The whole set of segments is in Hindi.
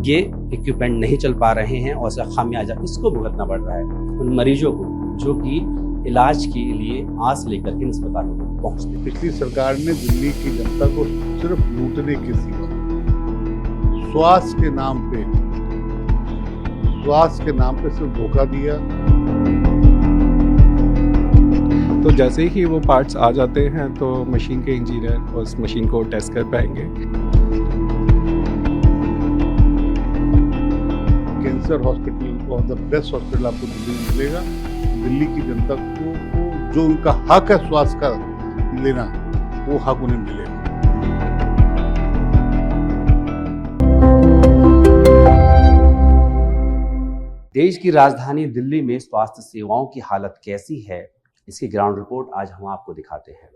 ये इक्विपमेंट नहीं चल पा रहे हैं और इसका खामियाजा किसको भुगतना पड़ रहा है? उन मरीजों को जो कि इलाज के लिए आस लेकर के अस्पतालों में पहुंचते। पिछली सरकार ने दिल्ली की जनता को सिर्फ लूटने की सिवा स्वास्थ्य के नाम पे सिर्फ धोखा दिया। तो जैसे ही वो पार्ट्स आ जाते हैं तो मशीन के इंजीनियर उस मशीन को टेस्ट कर पाएंगे। कैंसर हॉस्पिटल और द बेस्ट हॉस्पिटल आपको दिल्ली में मिलेगा। दिल्ली की जनता को जो उनका हक है स्वास्थ्य का लेना, वो हक उन्हें मिलेगा। देश की राजधानी दिल्ली में स्वास्थ्य सेवाओं की हालत कैसी है, इसकी ग्राउंड रिपोर्ट आज हम आपको दिखाते हैं।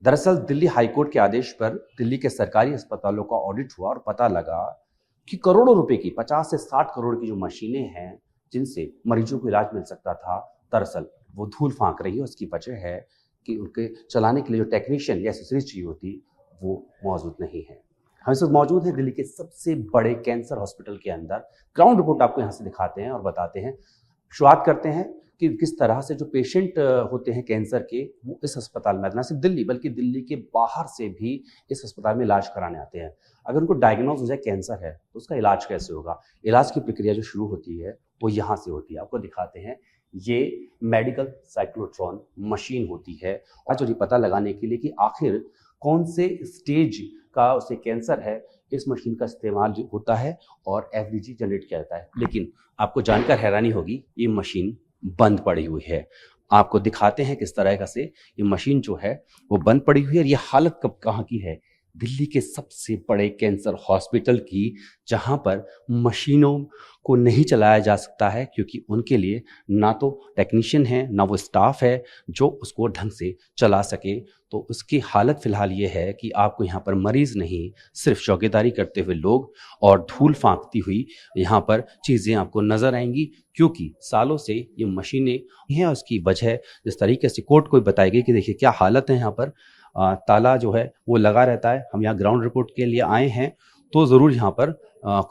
दरअसल दिल्ली हाईकोर्ट के आदेश पर दिल्ली के सरकारी अस्पतालों का ऑडिट हुआ और पता लगा कि करोड़ों रुपए की 50 से 60 करोड़ की जो मशीनें हैं जिनसे मरीजों को इलाज मिल सकता था, दरअसल वो धूल फांक रही है। उसकी वजह है कि उनके चलाने के लिए जो टेक्नीशियन या एक्सेसरीज चाहिए होती वो मौजूद नहीं है। हम इस वक्त मौजूद हैं दिल्ली के सबसे बड़े कैंसर हॉस्पिटल के अंदर। ग्राउंड रिपोर्ट आपको यहाँ से दिखाते हैं और बताते हैं, शुरुआत करते हैं कि किस तरह से जो पेशेंट होते हैं कैंसर के, वो इस अस्पताल में न सिर्फ दिल्ली बल्कि दिल्ली के बाहर से भी इस अस्पताल में इलाज कराने आते हैं। अगर उनको डायग्नोज हो जाए कैंसर है तो उसका इलाज कैसे होगा? इलाज की प्रक्रिया जो शुरू होती है वो यहाँ से होती है। आपको दिखाते हैं, ये मेडिकल साइक्लोट्रॉन मशीन होती है और जो पता लगाने के लिए कि आखिर कौन से स्टेज का उसे कैंसर है, इस मशीन का इस्तेमाल होता है और एवरेज जनरेट किया जाता है। लेकिन आपको जानकर हैरानी होगी, ये मशीन बंद पड़ी हुई है। आपको दिखाते हैं किस तरह का से ये मशीन जो है वो बंद पड़ी हुई है। और ये हालत कब कहाँ की है? दिल्ली के सबसे बड़े कैंसर हॉस्पिटल की, जहां पर मशीनों को नहीं चलाया जा सकता है क्योंकि उनके लिए ना तो टेक्नीशियन है ना वो स्टाफ है जो उसको ढंग से चला सके। तो उसकी हालत फिलहाल ये है कि आपको यहाँ पर मरीज नहीं, सिर्फ चौकीदारी करते हुए लोग और धूल फांकती हुई यहाँ पर चीज़ें आपको नजर आएंगी, क्योंकि सालों से ये मशीनें हैं। उसकी वजह जिस तरीके से कोर्ट को बताई गई कि देखिए क्या हालत है, यहाँ पर ताला जो है वो लगा रहता है। हम यहाँ ग्राउंड रिपोर्ट के लिए आए हैं तो ज़रूर यहाँ पर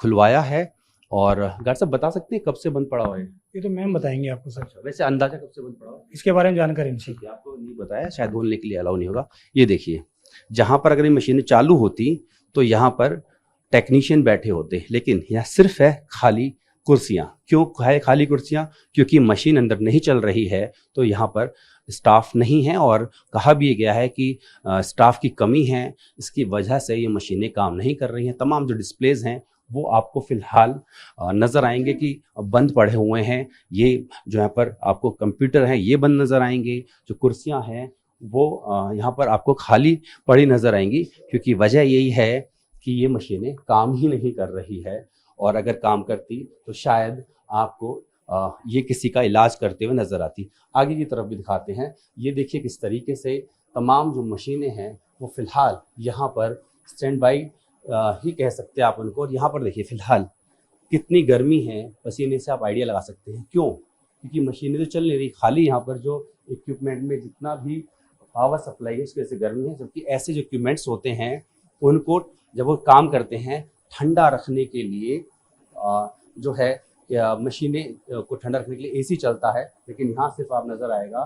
खुलवाया है। और डॉक्टर साहब बता सकते हैं कब से बंद पड़ा हुआ है? ये तो मैम बताएंगे आपको सर। वैसे अंदाजा कब से बंद पड़ा हुआ है इसके बारे में जानकारी नहीं है? आपको नहीं बताया, शायद बोलने के लिए अलाउ नहीं होगा। ये देखिए, जहाँ पर अगर ये मशीनें चालू होती तो यहाँ पर टेक्नीशियन बैठे होते, लेकिन यहाँ सिर्फ है खाली कुर्सियाँ। क्यों है खाली कुर्सियाँ? क्योंकि मशीन अंदर नहीं चल रही है तो यहाँ पर स्टाफ नहीं है और कहा भी गया है कि स्टाफ की कमी है, इसकी वजह से ये मशीनें काम नहीं कर रही हैं। तमाम जो डिस्प्लेज हैं वो आपको फिलहाल नज़र आएंगे कि बंद पड़े हुए हैं। ये जो यहाँ पर आपको कंप्यूटर हैं ये बंद नज़र आएंगे, जो कुर्सियाँ हैं वो यहाँ पर आपको खाली पड़ी नज़र आएंगी, क्योंकि वजह यही है कि ये मशीनें काम ही नहीं कर रही है। और अगर काम करती तो शायद आपको ये किसी का इलाज करते हुए नजर आती। आगे की तरफ भी दिखाते हैं। ये देखिए किस तरीके से तमाम जो मशीनें हैं वो फिलहाल यहाँ पर स्टैंड बाई ही कह सकते हैं आप उनको। और यहाँ पर देखिए फिलहाल कितनी गर्मी है, पसीने से आप आइडिया लगा सकते हैं। क्यों? क्योंकि मशीनें तो चल नहीं रही, खाली यहाँ पर जो इक्विपमेंट में जितना भी पावर सप्लाई है उसकी वजह से गर्मी है। जबकि ऐसे जो इक्विपमेंट्स होते हैं उनको जब वो काम करते हैं ठंडा रखने के लिए जो है मशीनें को ठंडा रखने के लिए एसी चलता है, लेकिन यहाँ सिर्फ आप नज़र आएगा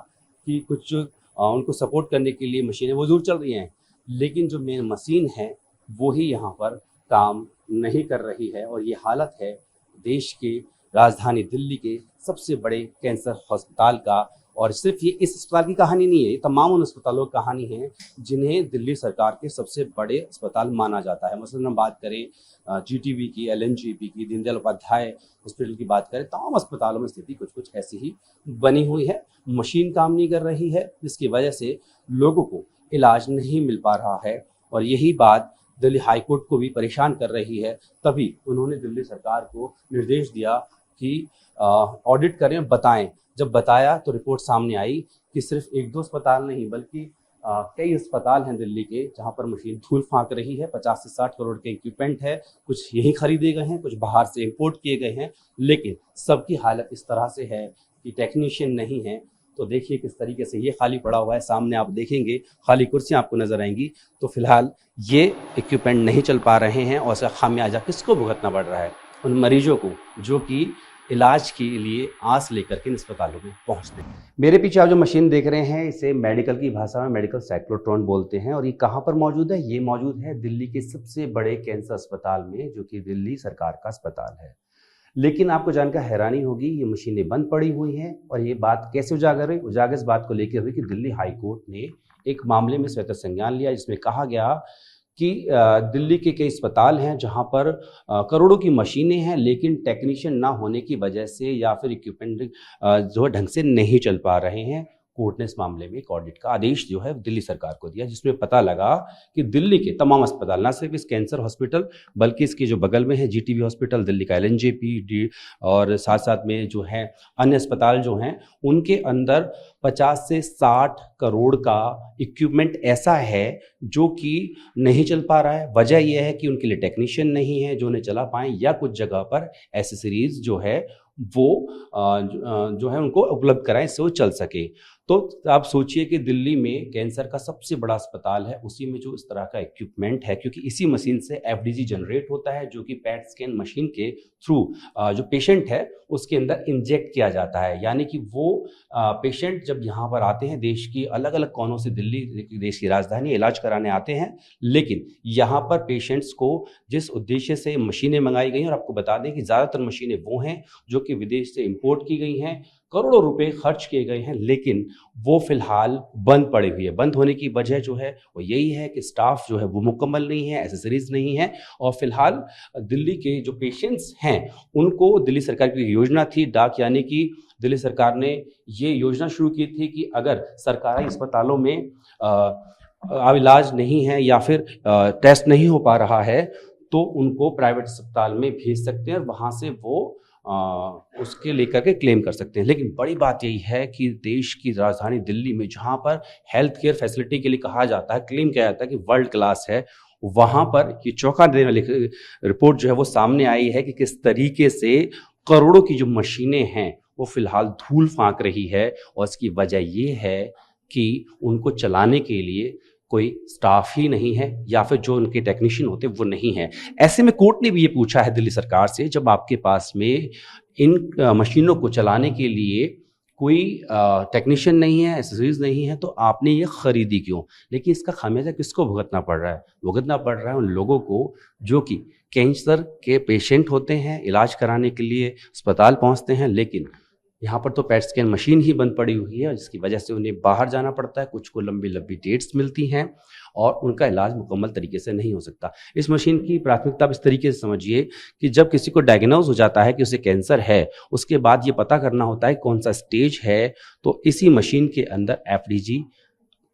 कि कुछ उनको सपोर्ट करने के लिए मशीनें वो जरूर चल रही हैं, लेकिन जो मेन मशीन है वो ही यहाँ पर काम नहीं कर रही है। और ये हालत है देश के राजधानी दिल्ली के सबसे बड़े कैंसर अस्पताल का। और सिर्फ ये इस अस्पताल की कहानी नहीं है, ये तमाम उन अस्पतालों की कहानी है जिन्हें दिल्ली सरकार के सबसे बड़े अस्पताल माना जाता है। मसलन हम बात करें जीटीबी की, एलएनजेपी की, दीनदयाल उपाध्याय हॉस्पिटल की बात करें, तमाम अस्पतालों में स्थिति कुछ ऐसी ही बनी हुई है। मशीन काम नहीं कर रही है, जिसकी वजह से लोगों को इलाज नहीं मिल पा रहा है। और यही बात दिल्ली हाईकोर्ट को भी परेशान कर रही है। तभी उन्होंने दिल्ली सरकार को निर्देश दिया कि ऑडिट करें, बताएं। जब बताया तो रिपोर्ट सामने आई कि सिर्फ एक दो अस्पताल नहीं बल्कि कई अस्पताल हैं दिल्ली के जहां पर मशीन धूल फांक रही है। 50 से 60 करोड़ के इक्विपमेंट है, कुछ यहीं खरीदे गए हैं, कुछ बाहर से इंपोर्ट किए गए हैं, लेकिन सबकी हालत इस तरह से है कि टेक्नीशियन नहीं है। तो देखिए किस तरीके से ये खाली पड़ा हुआ है। सामने आप देखेंगे खाली कुर्सियां आपको नजर आएंगी। तो फिलहाल ये इक्विपमेंट नहीं चल पा रहे हैं और इसका खामियाजा किसको भुगतना पड़ रहा है? उन मरीजों को जो कि इलाज के लिए आस लेकर के इन अस्पतालों में पहुंचते हैं। मेरे पीछे आप जो मशीन देख रहे हैं इसे मेडिकल की भाषा में मेडिकल साइक्लोट्रॉन बोलते हैं और ये कहाँ पर मौजूद है? ये मौजूद है दिल्ली के सबसे बड़े कैंसर अस्पताल में, जो कि दिल्ली सरकार का अस्पताल है। लेकिन आपको जानकर हैरानी होगी, ये मशीनें बंद पड़ी हुई हैं। और ये बात कैसे उजागर हुई? उजागर इस बात को लेकर हुई कि दिल्ली हाई कोर्ट ने एक मामले में स्वतः संज्ञान लिया, जिसमें कहा गया कि दिल्ली के कई अस्पताल हैं जहां पर करोड़ों की मशीनें हैं, लेकिन टेक्नीशियन ना होने की वजह से या फिर इक्विपमेंट जो है ढंग से नहीं चल पा रहे हैं। कोर्ट ने इस मामले में एक ऑडिट का आदेश जो है दिल्ली सरकार को दिया, जिसमें पता लगा कि दिल्ली के तमाम अस्पताल, ना सिर्फ इस कैंसर हॉस्पिटल बल्कि इसके जो बगल में है जीटीबी हॉस्पिटल, दिल्ली का एलएनजेपी और साथ साथ में जो है अन्य अस्पताल जो हैं, उनके अंदर 50 से 60 करोड़ का इक्विपमेंट ऐसा है जो कि नहीं चल पा रहा है। वजह यह है कि उनके लिए टेक्नीशियन नहीं है जो उन्हें चला पाएँ, या कुछ जगह पर एसेसरीज जो है वो जो है उनको उपलब्ध कराएं इससे वो चल सके। तो आप सोचिए कि दिल्ली में कैंसर का सबसे बड़ा अस्पताल है, उसी में जो इस तरह का इक्विपमेंट है, क्योंकि इसी मशीन से एफडीजी जनरेट होता है, जो कि पैट स्कैन मशीन के थ्रू जो पेशेंट है उसके अंदर इंजेक्ट किया जाता है। यानी कि वो पेशेंट जब यहाँ पर आते हैं, देश की अलग अलग कोनों से दिल्ली देश की राजधानी इलाज कराने आते हैं, लेकिन यहाँ पर पेशेंट्स को जिस उद्देश्य से मशीनें मंगाई गई हैं, और आपको बता दें कि ज़्यादातर मशीनें वो हैं जो कि विदेश से इंपोर्ट की गई हैं, करोड़ों रुपए खर्च किए गए हैं, लेकिन वो फिलहाल बंद पड़ी हुई है। बंद होने की वजह जो है वो यही है कि स्टाफ जो है वो मुकम्मल नहीं है, एसेसरीज नहीं है, और फिलहाल दिल्ली के जो पेशेंट्स हैं उनको दिल्ली सरकार की योजना थी डाक, यानी कि दिल्ली सरकार ने ये योजना शुरू की थी कि अगर सरकारी अस्पतालों में अब इलाज नहीं है या फिर टेस्ट नहीं हो पा रहा है तो उनको प्राइवेट अस्पताल में भेज सकते हैं और वहाँ से वो उसके लेकर के क्लेम कर सकते हैं। लेकिन बड़ी बात यही है कि देश की राजधानी दिल्ली में जहाँ पर हेल्थ केयर फैसिलिटी के लिए कहा जाता है, क्लेम किया जाता है कि वर्ल्ड क्लास है, वहाँ पर ये चौंका देने वाली रिपोर्ट जो है वो सामने आई है कि किस तरीके से करोड़ों की जो मशीनें हैं वो फिलहाल धूल फांक रही है। और इसकी वजह ये है कि उनको चलाने के लिए कोई स्टाफ ही नहीं है, या फिर जो उनके टेक्नीशियन होते हैं वो नहीं है। ऐसे में कोर्ट ने भी ये पूछा है दिल्ली सरकार से, जब आपके पास में इन मशीनों को चलाने के लिए कोई टेक्नीशियन नहीं है, एसेसरीज नहीं है, तो आपने ये खरीदी क्यों? लेकिन इसका खामियाजा किसको भुगतना पड़ रहा है? भुगतना पड़ रहा है उन लोगों को जो कि कैंसर के पेशेंट होते हैं, इलाज कराने के लिए अस्पताल पहुंचते हैं, लेकिन यहाँ पर तो पैट स्कैन मशीन ही बंद पड़ी हुई है, जिसकी वजह से उन्हें बाहर जाना पड़ता है, कुछ को लंबी लंबी डेट्स मिलती हैं और उनका इलाज मुकम्मल तरीके से नहीं हो सकता। इस मशीन की प्राथमिकता आप इस तरीके से समझिए कि जब किसी को डायग्नोज हो जाता है कि उसे कैंसर है, उसके बाद ये पता करना होता है कौन सा स्टेज है, तो इसी मशीन के अंदर एफडीजी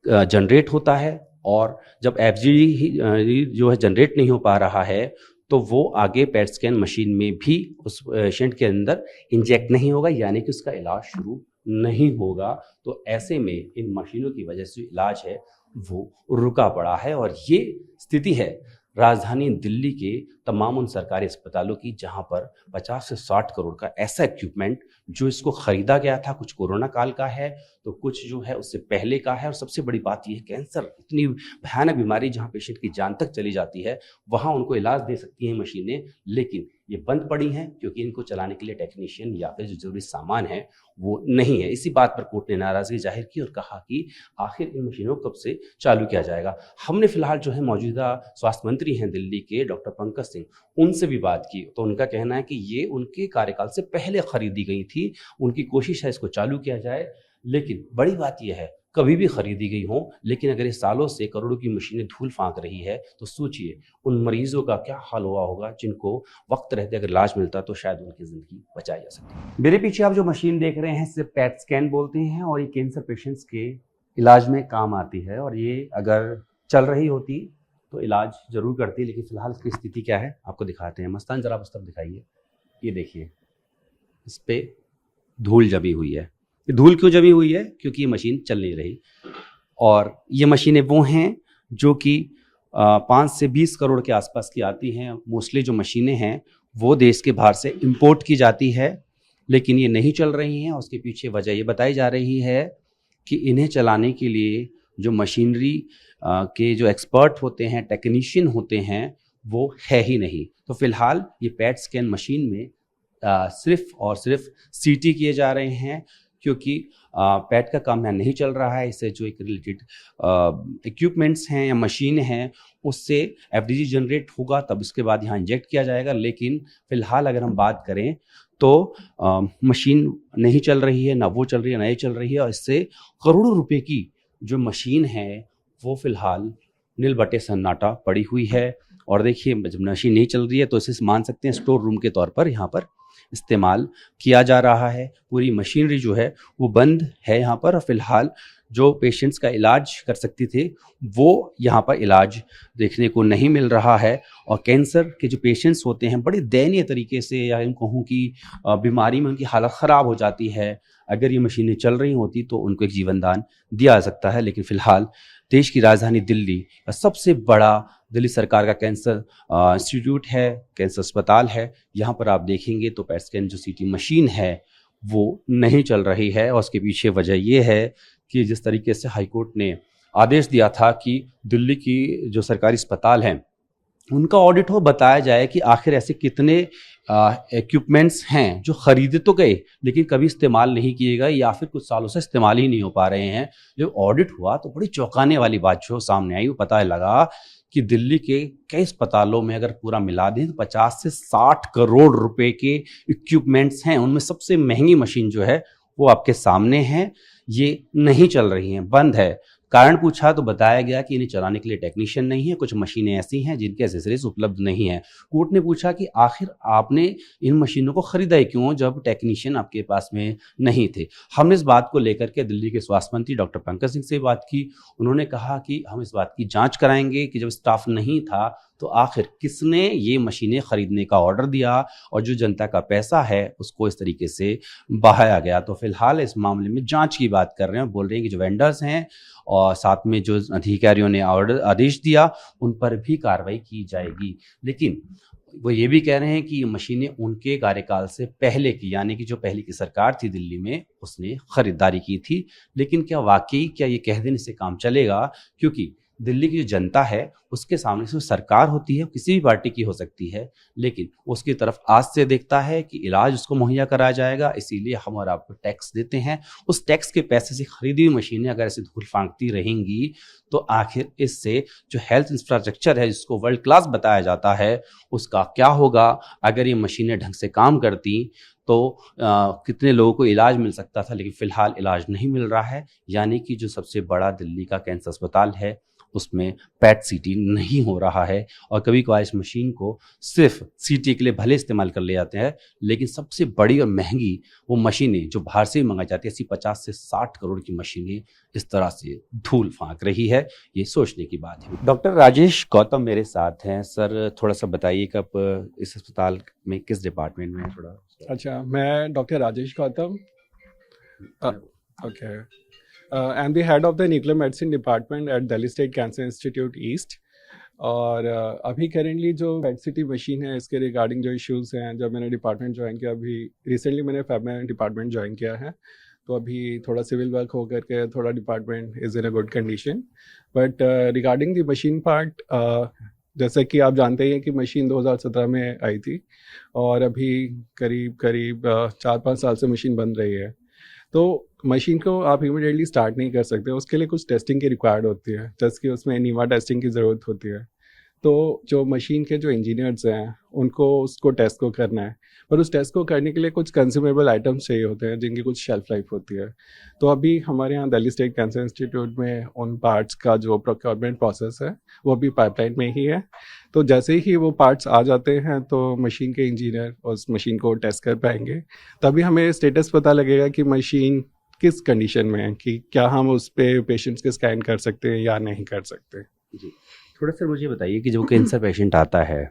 जनरेट होता है, और जब एफडीजी जो है जनरेट नहीं हो पा रहा है तो वो आगे पैट स्कैन मशीन में भी उस पेशेंट के अंदर इंजेक्ट नहीं होगा, यानी कि उसका इलाज शुरू नहीं होगा। तो ऐसे में इन मशीनों की वजह से इलाज है वो रुका पड़ा है। और ये स्थिति है राजधानी दिल्ली के तमाम उन सरकारी अस्पतालों की जहां पर 50 से 60 करोड़ का ऐसा इक्विपमेंट जो इसको खरीदा गया था, कुछ कोरोना काल का है तो कुछ जो है उससे पहले का है। और सबसे बड़ी बात यह है कैंसर इतनी भयानक बीमारी जहां पेशेंट की जान तक चली जाती है, वहां उनको इलाज दे सकती हैं मशीनें, लेकिन ये बंद पड़ी हैं क्योंकि इनको चलाने के लिए टेक्नीशियन या फिर जो जरूरी सामान है वो नहीं है। इसी बात पर कोर्ट ने नाराजगी जाहिर की और कहा कि आखिर इन मशीनों कब से चालू किया जाएगा। हमने फिलहाल जो है मौजूदा स्वास्थ्य मंत्री हैं दिल्ली के डॉक्टर पंकज सिंह, उनसे भी बात की तो उनका कहना है कि ये उनके कार्यकाल से पहले खरीदी गई थी, उनकी कोशिश है इसको चालू किया जाए। लेकिन बड़ी बात यह है कभी भी खरीदी गई हो, लेकिन अगर इस सालों से करोड़ों की मशीनें धूल फांक रही है तो सोचिए उन मरीजों का क्या हाल हुआ होगा जिनको वक्त रहते अगर इलाज मिलता तो शायद उनकी जिंदगी बचाई जा सकती। मेरे पीछे आप जो मशीन देख रहे हैं सिर्फ पैट स्कैन बोलते हैं और ये कैंसर पेशेंट्स के इलाज में काम आती है, और ये अगर चल रही होती तो इलाज जरूर करती, लेकिन फिलहाल इसकी स्थिति क्या है आपको दिखाते हैं। मस्तान जरा उस तरफ दिखाइए, ये देखिए इस पे धूल जमी हुई है। ये धूल क्यों जमी हुई है? क्योंकि ये मशीन चल नहीं रही, और ये मशीनें वो हैं जो कि 5 से 20 करोड़ के आसपास की आती हैं। मोस्टली जो मशीनें हैं वो देश के बाहर से इंपोर्ट की जाती है, लेकिन ये नहीं चल रही हैं। उसके पीछे वजह ये बताई जा रही है कि इन्हें चलाने के लिए जो मशीनरी के जो एक्सपर्ट होते हैं, टेक्नीशियन होते हैं, वो है ही नहीं। तो फिलहाल ये पेट स्कैन मशीन में सिर्फ और सिर्फ सीटी किए जा रहे हैं, क्योंकि पेट का काम यहाँ नहीं चल रहा है। इससे जो एक रिलेटेड इक्विपमेंट्स हैं या मशीन हैं उससे एफडीजी जनरेट होगा, तब उसके बाद यहाँ इंजेक्ट किया जाएगा। लेकिन फिलहाल अगर हम बात करें तो मशीन नहीं चल रही है, ना वो चल रही है, ना ये चल रही है, और इससे करोड़ों रुपए की जो मशीन है वो फिलहाल नील बटे सन्नाटा पड़ी हुई है। और देखिए, जब मशीन नहीं चल रही है तो इसे मान सकते हैं स्टोर रूम के तौर पर यहाँ पर इस्तेमाल किया जा रहा है। पूरी मशीनरी जो है वो बंद है यहाँ पर, और फिलहाल जो पेशेंट्स का इलाज कर सकती थे वो यहाँ पर इलाज देखने को नहीं मिल रहा है। और कैंसर के जो पेशेंट्स होते हैं बड़े दयनीय तरीके से, या इन कहूँ कि बीमारी में उनकी हालत ख़राब हो जाती है। अगर ये मशीनें चल रही होती तो उनको एक जीवन दान दिया जा सकता है। लेकिन फ़िलहाल देश की राजधानी दिल्ली का सबसे बड़ा दिल्ली सरकार का कैंसर इंस्टीट्यूट है, कैंसर अस्पताल है, यहाँ पर आप देखेंगे तो पेट स्कैन जो सीटी मशीन है वो नहीं चल रही है। और उसके पीछे वजह ये है कि जिस तरीके से हाईकोर्ट ने आदेश दिया था कि दिल्ली की जो सरकारी अस्पताल हैं उनका ऑडिट हो, बताया जाए कि आखिर ऐसे कितने इक्विपमेंट्स हैं जो खरीदे तो गए लेकिन कभी इस्तेमाल नहीं किए गए, या फिर कुछ सालों से इस्तेमाल ही नहीं हो पा रहे हैं। जब ऑडिट हुआ तो बड़ी चौंकाने वाली बात जो सामने आई, वो पता लगा कि दिल्ली के कई अस्पतालों में अगर पूरा मिला दें तो 50 से 60 करोड़ रुपए के इक्विपमेंट्स हैं। उनमें सबसे महंगी मशीन जो है वो आपके सामने है, ये नहीं चल रही हैं, बंद है। कारण पूछा तो बताया गया कि इन्हें चलाने के लिए टेक्नीशियन नहीं है, कुछ मशीनें ऐसी हैं जिनके एसेसरीज उपलब्ध नहीं है। कोर्ट ने पूछा कि आखिर आपने इन मशीनों को खरीदा ही क्यों जब टेक्नीशियन आपके पास में नहीं थे। हमने इस बात को लेकर के दिल्ली के स्वास्थ्य मंत्री डॉक्टर पंकज सिंह से बात की। उन्होंने कहा कि हम इस बात की जांच कराएंगे कि जब स्टाफ नहीं था तो आखिर किसने ये मशीनें खरीदने का ऑर्डर दिया और जो जनता का पैसा है उसको इस तरीके से बहाया गया। तो फिलहाल इस मामले में जांच की बात कर रहे हैं, बोल रहे हैं कि जो वेंडर्स हैं और साथ में जो अधिकारियों ने ऑर्डर आदेश दिया उन पर भी कार्रवाई की जाएगी। लेकिन वो ये भी कह रहे हैं कि ये मशीनें उनके कार्यकाल से पहले की, यानी कि जो पहले की सरकार थी दिल्ली में उसने खरीदारी की थी। लेकिन क्या वाकई क्या ये कह देने से काम चलेगा? क्योंकि दिल्ली की जो जनता है उसके सामने से सरकार होती है, किसी भी पार्टी की हो सकती है, लेकिन उसकी तरफ आज से देखता है कि इलाज उसको मुहैया कराया जाएगा, इसीलिए हम और आपको टैक्स देते हैं। उस टैक्स के पैसे से खरीदी हुई मशीनें अगर ऐसे धूल फांकती रहेंगी तो आखिर इससे जो हेल्थ इंफ्रास्ट्रक्चर है जिसको वर्ल्ड क्लास बताया जाता है उसका क्या होगा? अगर ये मशीनें ढंग से काम करती तो कितने लोगों को इलाज मिल सकता था, लेकिन फिलहाल इलाज नहीं मिल रहा है। यानी कि जो सबसे बड़ा दिल्ली का कैंसर अस्पताल है उसमें पैट सीटी नहीं हो रहा है। और कभी कभार इस मशीन को सिर्फ सीटी के लिए भले इस्तेमाल कर ले जाते हैं, लेकिन सबसे बड़ी और महंगी वो मशीनें जो बाहर से मंगाई जाती है, ऐसी 50 से 60 करोड़ की मशीनें इस तरह से धूल फांक रही है। ये सोचने की बात है। डॉक्टर राजेश गौतम मेरे साथ हैं। सर थोड़ा सा बताइए कि आप इस अस्पताल में किस डिपार्टमेंट में हैं? थोड़ा। अच्छा, मैं doctor Rajesh Gautam, okay, I am the head of the nuclear medicine department at Delhi state cancer institute east. और अभी करेंटली जो पेट सिटी मशीन है इसके रिगार्डिंग जो इश्यूज हैं, जब मैंने डिपार्टमेंट ज्वाइन किया, अभी रिसेंटली मैंने फेब में डिपार्टमेंट ज्वाइन किया है, तो अभी थोड़ा सिविल वर्क हो करके थोड़ा department is in a good condition. But regarding the machine part, जैसे कि आप जानते ही हैं कि मशीन 2017 में आई थी और अभी करीब 4-5 साल से मशीन बन रही है। तो मशीन को आप इमीडिएटली स्टार्ट नहीं कर सकते, उसके लिए कुछ टेस्टिंग की रिक्वायर्ड होती है, जैसे कि उसमें नीवा टेस्टिंग की ज़रूरत होती है। तो जो मशीन के जो इंजीनियर्स हैं उनको उसको टेस्ट को करना है, पर उस टेस्ट को करने के लिए कुछ कंज्यूमेबल आइटम्स चाहिए होते हैं जिनकी कुछ शेल्फ लाइफ होती है। तो अभी हमारे यहाँ दिल्ली स्टेट कैंसर इंस्टीट्यूट में उन पार्ट्स का जो प्रोक्योरमेंट प्रोसेस है वो अभी पाइपलाइन में ही है। तो जैसे ही वो पार्ट्स आ जाते हैं तो मशीन के इंजीनियर उस मशीन को टेस्ट कर पाएंगे, तभी हमें स्टेटस पता लगेगा कि मशीन किस कंडीशन में है, कि क्या हम उस पर पेशेंट्स के स्कैन कर सकते हैं या नहीं कर सकते। जी, थोड़ा सा मुझे बताइए कि जब कैंसर पेशेंट आता है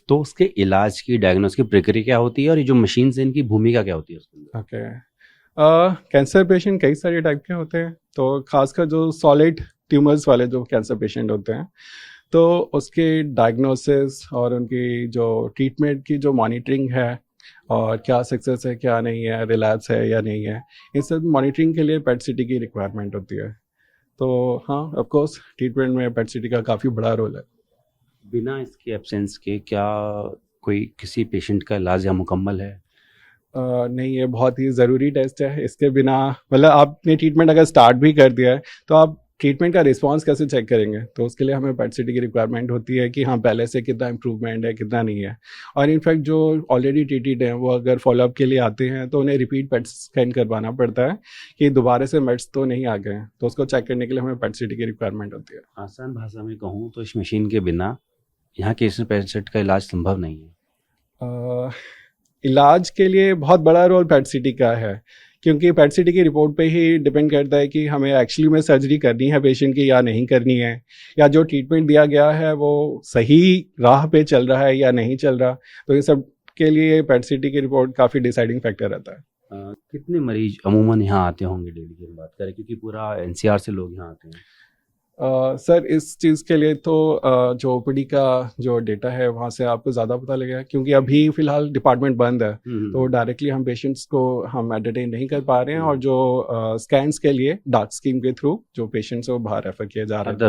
तो उसके इलाज की डायग्नोस की प्रक्रिया क्या होती है और ये जो मशीन से इनकी भूमिका क्या होती है उसके अंदर? ओके, कैंसर पेशेंट कई सारे टाइप के होते हैं, तो खासकर जो सॉलिड ट्यूमर्स वाले जो कैंसर पेशेंट होते हैं तो उसके डायग्नोसिस और उनकी जो ट्रीटमेंट की जो मॉनिटरिंग है और क्या सक्सेस है क्या नहीं है, रिलैप्स है या नहीं है, इन सब मॉनिटरिंग के लिए पेट सिटी की रिक्वायरमेंट होती है। तो हाँ, ऑफ कोर्स ट्रीटमेंट में पेट सिटी का काफ़ी बड़ा रोल है। बिना इसके एब्सेंस के क्या कोई किसी पेशेंट का इलाज या मुकम्मल है? नहीं, ये बहुत ही ज़रूरी टेस्ट है। इसके बिना मतलब आपने ट्रीटमेंट अगर स्टार्ट भी कर दिया है तो आप ट्रीटमेंट का रिस्पांस कैसे चेक करेंगे? तो उसके लिए हमें पेट सीटी की रिक्वायरमेंट होती है कि हाँ, पहले से कितना इम्प्रूवमेंट है, कितना नहीं है। और इनफैक्ट जो ऑलरेडी ट्रीटेड हैं वो अगर फॉलोअप के लिए आते हैं तो उन्हें रिपीट पेट स्कैन करवाना पड़ता है कि दोबारा से मेड्स तो नहीं आ गए हैं। तो उसको चेक करने के लिए हमें पेट सीटी की रिक्वायरमेंट होती है। आसान भाषा में कहूँ तो इस मशीन के बिना यहाँ के इस पेशेंट का इलाज संभव नहीं है। अ, इलाज के लिए बहुत बड़ा रोल पेट सीटी का है, क्योंकि पेट सीटी की रिपोर्ट पे ही डिपेंड करता है कि हमें एक्चुअली में सर्जरी करनी है पेशेंट की या नहीं करनी है, या जो ट्रीटमेंट दिया गया है वो सही राह पे चल रहा है या नहीं चल रहा। तो ये सब के लिए पेट सीटी की रिपोर्ट काफ़ी डिसाइडिंग फैक्टर रहता है। कितने मरीज अमूमन यहाँ आते होंगे डेली की हम बात करें, क्योंकि पूरा एनसीआर से लोग यहाँ आते हैं? सर, इस चीज़ के लिए तो जो ओपीडी का जो डेटा है वहाँ से आपको ज़्यादा पता लगेगा, क्योंकि अभी फ़िलहाल डिपार्टमेंट बंद है। तो डायरेक्टली हम पेशेंट्स को हम एंटरटेन नहीं कर पा रहे हैं, और जो स्कैन्स के लिए डार्क स्कीम के थ्रू जो पेशेंट्स हैं वो बाहर रेफ़र किए जा रहे हैं,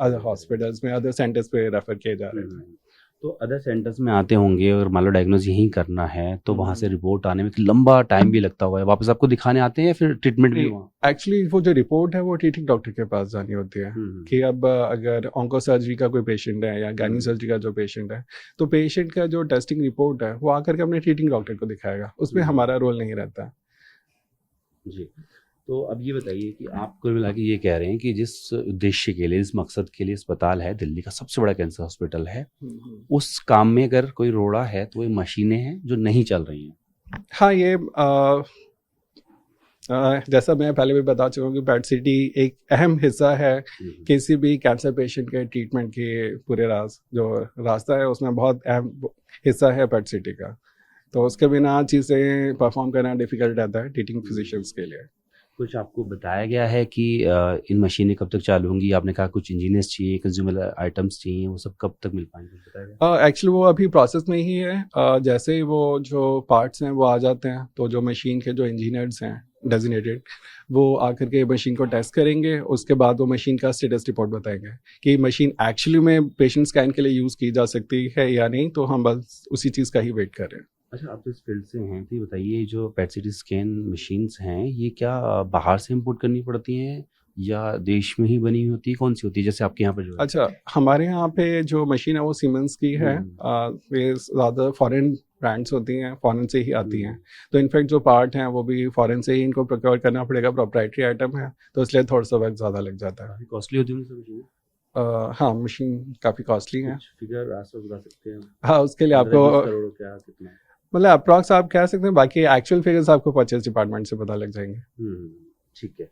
अदर हॉस्पिटल्स में, अदर सेंटर्स पे रेफ़र किए जा रहे हैं। तो अदर सेंटर्स में आते होंगे और मान लो डायग्नोज यहीं करना है तो वहाँ से रिपोर्ट आने में लंबा टाइम भी लगता होगा, वापस आपको दिखाने आते हैं या फिर ट्रीटमेंट भी वहाँ? एक्चुअली वो जो रिपोर्ट है वो ट्रीटिंग डॉक्टर के पास जानी होती है कि अब अगर ऑन्को सर्जरी का कोई पेशेंट है या गायनी सर्जरी का जो पेशेंट है, तो पेशेंट का जो टेस्टिंग रिपोर्ट है वो आकर के अपने ट्रीटिंग डॉक्टर को दिखाएगा, उसमें हमारा रोल नहीं रहता है। जी, तो अब ये बताइए कि आप कुल मिला के ये कह रहे हैं कि जिस उद्देश्य के लिए, इस मकसद के लिए अस्पताल है, दिल्ली का सबसे बड़ा कैंसर हॉस्पिटल है, उस काम में अगर कोई रोड़ा है तो ये मशीनें हैं जो नहीं चल रही हैं। हाँ, ये जैसा मैं पहले भी बता चुका हूँ कि पेट सीटी एक अहम हिस्सा है किसी भी कैंसर पेशेंट के ट्रीटमेंट के पूरे जो रास्ता है उसमें बहुत अहम हिस्सा है पेट सीटी का। तो उसके बिना चीज़ें परफॉर्म करना डिफिकल्ट रहता है ट्रीटिंग फिजिशियंस के लिए। कुछ आपको बताया गया है कि इन मशीनें कब तक चालू होंगी? आपने कहा कुछ इंजीनियर्स चाहिए, कंज्यूमर आइटम्स चाहिए, वो सब कब तक मिल पाएंगे, बताया गया? एक्चुअली वो अभी प्रोसेस में ही है। जैसे ही वो जो पार्ट्स हैं वो आ जाते हैं तो जो मशीन के जो इंजीनियर्स हैं डेजिग्नेटेड, वो आकर के मशीन को टेस्ट करेंगे। उसके बाद वो मशीन का स्टेटस रिपोर्ट बताएंगे कि मशीन एक्चुअली में पेशेंट स्कैन के लिए यूज़ की जा सकती है या नहीं। तो हम बस उसी चीज़ का ही वेट कर रहे हैं। अच्छा, आप इस फील्ड से हैं तो ये बताइए, जो पेट सीटी स्कैन मशीन्स हैं ये क्या बाहर से इंपोर्ट करनी पड़ती हैं या देश में ही बनी होती है? कौन सी होती है जैसे आपके यहाँ पर जो है? अच्छा, हमारे यहाँ पे जो मशीन है वो सीमेंस की है। ये ज़्यादा फॉरेन ब्रांड्स होती हैं, फॉरेन से ही आती हैं। तो इनफैक्ट जो पार्ट हैं वो भी फॉरेन से ही इनको प्रोक्योर करना पड़ेगा, प्रोप्राइटरी आइटम है, तो इसलिए थोड़ा सा वक्त ज़्यादा लग जाता है। काफ़ी कॉस्टली होती होंगी सब मशीनें? हाँ, मशीन काफ़ी कॉस्टली है। फिगर आसपास बता सकते हैं? हाँ, उसके लिए आपको 10 करोड़ क्या कितना? मतलब अप्रॉक्स आप कह सकते हैं, बाकी एक्चुअल फिगर्स आपको परचेज डिपार्टमेंट से पता लग जाएंगे। ठीक है।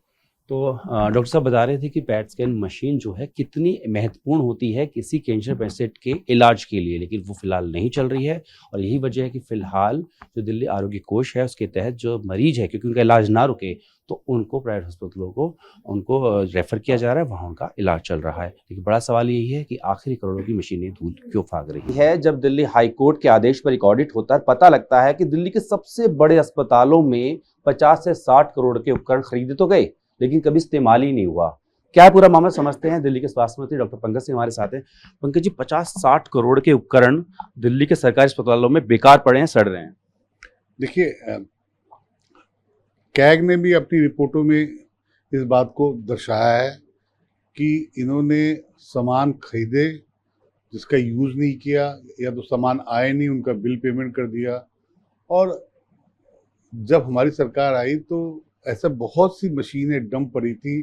तो डॉक्टर साहब बता रहे थे कि पैट स्कैन मशीन जो है कितनी महत्वपूर्ण होती है किसी कैंसर पेशेंट के इलाज के लिए, लेकिन वो फिलहाल नहीं चल रही है। और यही वजह है कि फिलहाल जो दिल्ली आरोग्य कोष है उसके तहत जो मरीज है, क्योंकि उनका इलाज ना रुके तो उनको प्राइवेट अस्पतालों को उनको रेफर किया जा रहा है, वहाँ उनका इलाज चल रहा है। लेकिन बड़ा सवाल यही है कि आखिर करोड़ों की मशीनें धूल क्यों फाग रही है। जब दिल्ली हाई कोर्ट के आदेश पर एक ऑडिट होता है, पता लगता है कि दिल्ली के सबसे बड़े अस्पतालों में 50 से 60 करोड़ के उपकरण खरीदे तो गए, लेकिन कभी इस्तेमाल ही नहीं हुआ। क्या है पूरा मामला, समझते हैं। दिल्ली के स्वास्थ्य मंत्री डॉक्टर पंकज सिंह हमारे साथ हैं। पंकज जी, 50-60 करोड़ के उपकरण दिल्ली के सरकारी अस्पतालों में बेकार पड़े हैं, सड़ रहे हैं। देखिए, कैग ने भी अपनी रिपोर्टों में इस बात को दर्शाया है कि इन्होंने सामान खरीदे जिसका यूज़ नहीं किया, या तो सामान आए नहीं, उनका बिल पेमेंट कर दिया। और जब हमारी सरकार आई तो ऐसा बहुत सी मशीनें डंप पड़ी थी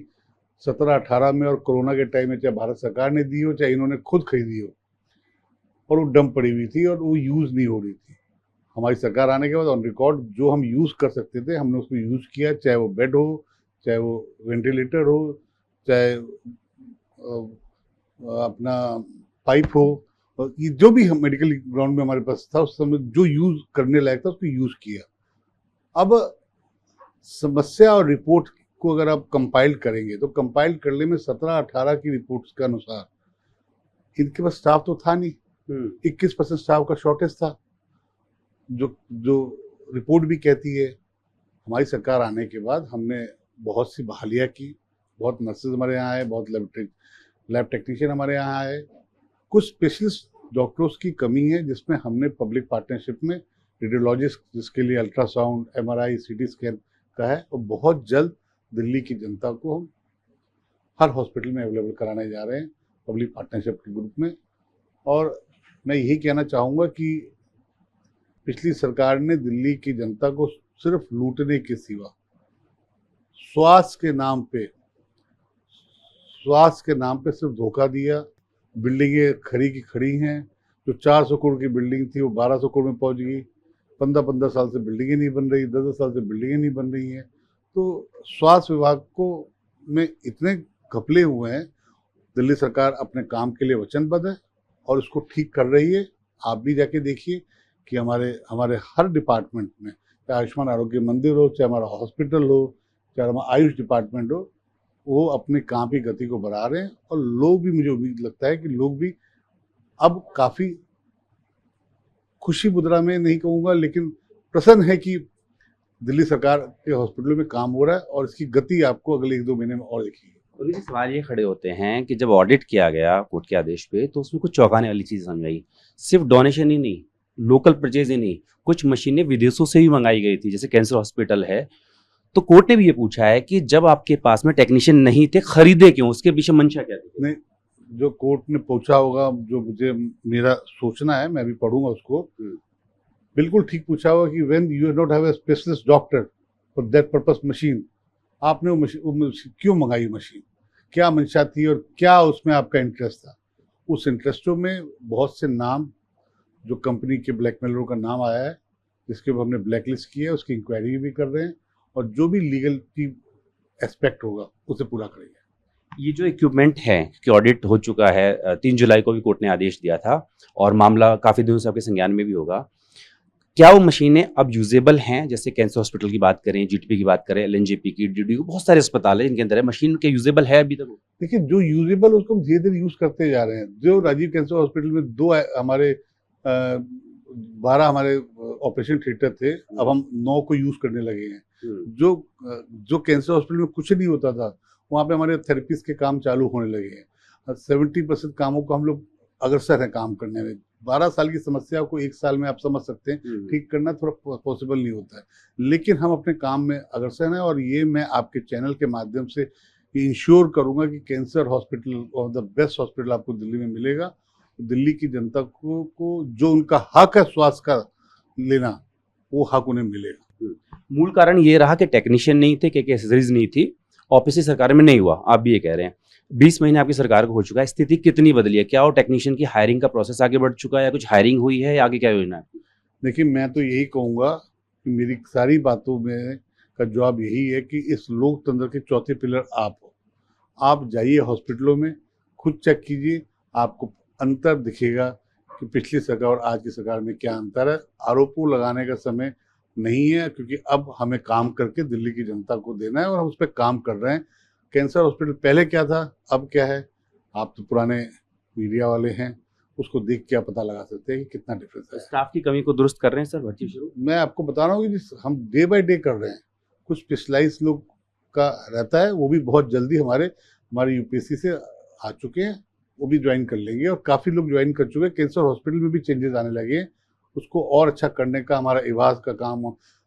17-18 में, और कोरोना के टाइम में चाहे भारत सरकार ने दी हो चाहे इन्होंने खुद खरीदी हो, और वो डंप पड़ी हुई थी और वो यूज़ नहीं हो रही थी। हमारी सरकार आने के बाद ऑन रिकॉर्ड जो हम यूज़ कर सकते थे हमने उसको यूज़ किया, चाहे वो बेड हो, चाहे वो वेंटिलेटर हो, चाहे अपना पाइप हो, और ये जो भी हम मेडिकल ग्राउंड में हमारे पास था उस समय जो यूज़ करने लायक था उसको यूज़ किया। अब समस्या और रिपोर्ट को अगर आप कंपाइल करेंगे तो कंपाइल करने में 17-18 की रिपोर्ट्स के अनुसार इनके पास स्टाफ तो था नहीं। 21% स्टाफ का शॉर्टेज था, जो रिपोर्ट भी कहती है। हमारी सरकार आने के बाद हमने बहुत सी बहालियाँ की, बहुत नर्सेज हमारे यहाँ आए, बहुत लैब टेक्नीशियन हमारे यहाँ आए, कुछ स्पेशलिस्ट डॉक्टर्स की कमी है, जिसमें हमने पब्लिक पार्टनरशिप में रेडियोलॉजिस्ट, जिसके लिए अल्ट्रासाउंड, एमआरआई, सीटी स्कैन का है, और बहुत जल्द दिल्ली की जनता को हम हर हॉस्पिटल में अवेलेबल कराने जा रहे हैं पब्लिक पार्टनरशिप के ग्रुप में। और मैं यही कहना चाहूँगा कि पिछली सरकार ने दिल्ली की जनता को सिर्फ लूटने के सिवा स्वास्थ्य के नाम पे सिर्फ धोखा दिया। बिल्डिंगें खड़ी की खड़ी हैं, जो 400 करोड़ की बिल्डिंग थी वो 1200 करोड़ में पहुंच गई। 15-15 साल से बिल्डिंगें नहीं बन रही, 10-10 साल से बिल्डिंगें नहीं बन रही हैं। तो स्वास्थ्य विभाग को में इतने घपले हुए हैं। दिल्ली सरकार अपने काम के लिए वचनबद्ध है और उसको ठीक कर रही है। आप भी जाके देखिए कि हमारे हर डिपार्टमेंट में, चाहे आयुष्मान आरोग्य मंदिर हो, चाहे हमारा हॉस्पिटल हो, चाहे हमारा आयुष डिपार्टमेंट हो, वो अपने काम की गति को बढ़ा रहे हैं। और लोग भी, मुझे उम्मीद लगता है कि लोग भी अब काफ़ी खुशी मुद्रा में नहीं कहूँगा, लेकिन प्रसन्न है कि दिल्ली सरकार के हॉस्पिटलों में काम हो रहा है और इसकी गति आपको अगले 1-2 महीने में और दिखेगी। और ये सवाल ये खड़े होते हैं कि जब ऑडिट किया गया कोर्ट के आदेश पे, तो उसमें कुछ चौंकाने वाली चीज़ समझ आई। सिर्फ डोनेशन ही नहीं, लोकल परचेज ही नहीं, कुछ मशीनें विदेशों से भी मंगाई गई थी, जैसे कैंसर हॉस्पिटल है। तो कोर्ट ने भी ये पूछा है कि जब आपके पास में टेक्नीशियन नहीं थे, खरीदे क्यों? उसके पीछे मंशा क्या थी? नहीं, जो कोर्ट ने पूछा होगा, जो मुझे मेरा सोचना है, मैं भी पढ़ूंगा उसको, बिल्कुल ठीक पूछा होगा कि when you not have a specialist doctor for that purpose machine, आपने वो मशीन क्यों मंगाई? मशीन क्या मंशा थी और क्या उसमें आपका इंटरेस्ट था? उस इंटरेस्टों में बहुत से नाम, जो कंपनी के ब्लैकमेलरों का नाम आया है, जिसके ऊपर हमने ब्लैकलिस्ट किया है, उसकी इंक्वायरी भी कर रहे हैं और जो भी लीगल की एस्पेक्ट होगा उसे पूरा करेंगे। ये जो इक्विपमेंट है कि ऑडिट हो चुका है, 3 जुलाई को भी कोर्ट ने आदेश दिया था और मामला काफ़ी दिनों से आपके संज्ञान में भी होगा। क्या वो मशीनें अब यूजेबल हैं? जैसे कैंसर हॉस्पिटल की बात करें, जीटीपी की बात करें, एलएनजेपी की, डीडीयू, बहुत सारे अस्पताल हैं जिनके अंदर है, मशीन के यूजेबल है अभी तक? देखिए, जो यूजेबल उसको हम धीरे धीरे यूज करते जा रहे हैं। जो राजीव कैंसर हॉस्पिटल में 12 हमारे ऑपरेशन थिएटर थे, अब हम 9 को यूज करने लगे हैं। जो कैंसर हॉस्पिटल में कुछ नहीं होता था, वहाँ पे हमारे थेरेपिस्ट के काम चालू होने लगे हैं। 70% कामों को हम लोग अग्रसर हैं काम करने में। 12 साल की समस्या को 1 साल में आप समझ सकते हैं, ठीक करना थोड़ा पॉसिबल नहीं होता है, लेकिन हम अपने काम में अग्रसर हैं। और ये मैं आपके चैनल के माध्यम से इंश्योर करूंगा कि कैंसर हॉस्पिटल और द बेस्ट हॉस्पिटल आपको दिल्ली में मिलेगा। दिल्ली की जनता को जो उनका हक है स्वास्थ्य का लेना, वो हक उन्हें मिलेगा। मूल कारण ये रहा कि टेक्नीशियन नहीं थे, कि एक्सेसरीज नहीं थी, और पिछली सरकार में नहीं हुआ। आप भी ये कह रहे हैं 20 महीने आपकी सरकार को हो चुका है, स्थिति कितनी बदली है? क्या वो टेक्नीशियन की हायरिंग का प्रोसेस आगे बढ़ चुका है या कुछ हायरिंग हुई है या आगे क्या योजना है? देखिए, मैं तो यही कहूँगा कि मेरी सारी बातों में का जवाब यही है कि इस लोकतंत्र के चौथे पिलर आप हो। आप जाइए हॉस्पिटलों में, खुद चेक कीजिए, आपको अंतर दिखेगा कि पिछली सरकार और आज की सरकार में क्या अंतर है। आरोपों लगाने का समय नहीं है, क्योंकि अब हमें काम करके दिल्ली की जनता को देना है और हम उस पर काम कर रहे हैं। कैंसर हॉस्पिटल पहले क्या था, अब क्या है, आप तो पुराने मीडिया वाले हैं, उसको देख के आप पता लगा सकते हैं कि कितना डिफरेंस है। स्टाफ की कमी को दुरुस्त कर रहे हैं सर, भर्ती शुरू? मैं आपको बता रहा हूँ कि हम डे बाय डे कर रहे हैं। कुछ स्पेशलाइज लोग का रहता है, वो भी बहुत जल्दी हमारे यूपीएससी से आ चुके हैं, वो भी ज्वाइन कर लेंगे और काफ़ी लोग ज्वाइन कर चुके हैं। कैंसर हॉस्पिटल में भी चेंजेस आने लगे हैं, उसको और अच्छा करने का हमारा इवाज का काम,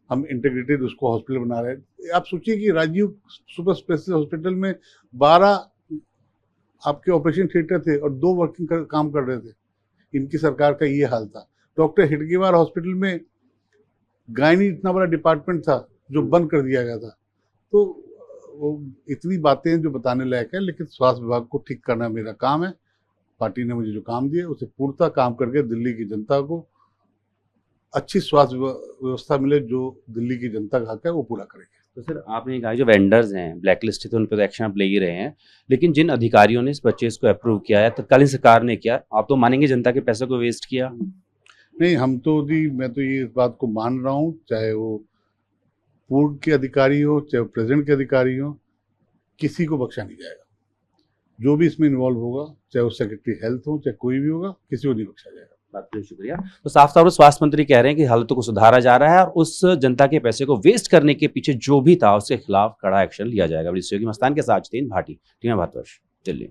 हम इंटीग्रेटेड उसको हॉस्पिटल बना रहे हैं। आप सोचिए कि राजीव सुपर स्पेशलिस्ट हॉस्पिटल में 12 आपके ऑपरेशन थिएटर थे और 2 वर्किंग काम कर रहे थे। इनकी सरकार का ये हाल था। डॉक्टर हेडगेवार हॉस्पिटल में गायनी इतना बड़ा डिपार्टमेंट था जो बंद कर दिया गया था। तो वो इतनी बातें हैं जो बताने लायक है, लेकिन स्वास्थ्य विभाग को ठीक करना मेरा काम है। पार्टी ने मुझे जो काम दिया उसे पूर्णतः काम करके दिल्ली की जनता को अच्छी स्वास्थ्य व्यवस्था मिले, जो दिल्ली की जनता का हक है वो पूरा करेंगे। तो सर, आपने कहा जो वेंडर्स हैं ब्लैक लिस्ट थे, उन पर एक्शन आप ले ही रहे हैं, लेकिन जिन अधिकारियों ने इस परचेज को अप्रूव किया है, तत्कालीन सरकार ने किया, आप तो मानेंगे जनता के पैसे को वेस्ट किया? नहीं, हम तो मैं तो ये इस बात को मान रहा हूँ, चाहे वो पूर्व के अधिकारी हो, चाहे वो प्रेजेंट के अधिकारी हो, किसी को बख्शा नहीं जाएगा। जो भी इसमें इन्वॉल्व होगा, चाहे वो सेक्रेटरी हेल्थ हो, चाहे कोई भी होगा, किसी को नहीं बख्शा जाएगा। बात के लिए शुक्रिया। तो साफ तौर पर स्वास्थ्य मंत्री कह रहे हैं कि हालतों को सुधारा जा रहा है और उस जनता के पैसे को वेस्ट करने के पीछे जो भी था उसके खिलाफ कड़ा एक्शन लिया जाएगा। मस्तान के साथ भाटी, टीम भारतवर्ष, दिल्ली।